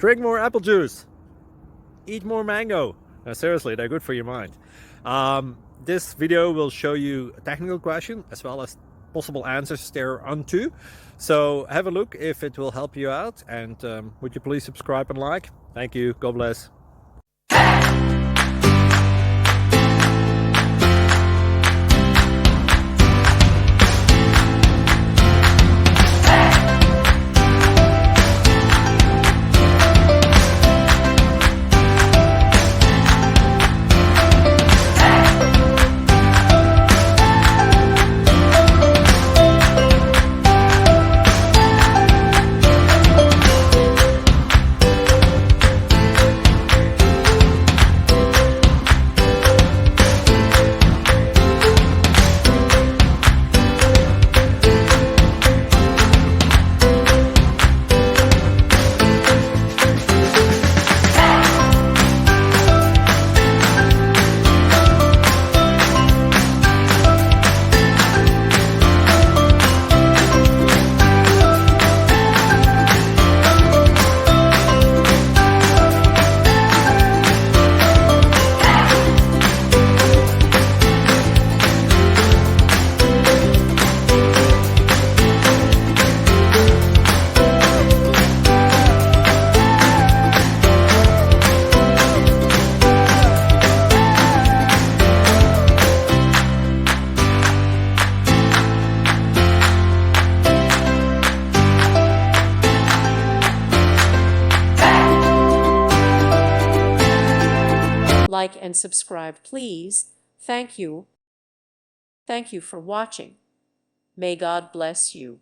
Drink more apple juice. Eat more mango. No, seriously, they're good for your mind. This video will show you a technical question as well as possible answers thereunto. So have a look if it will help you out, and would you please subscribe and like? Thank you. God bless. Like and subscribe, please. Thank you. Thank you for watching. May God bless you.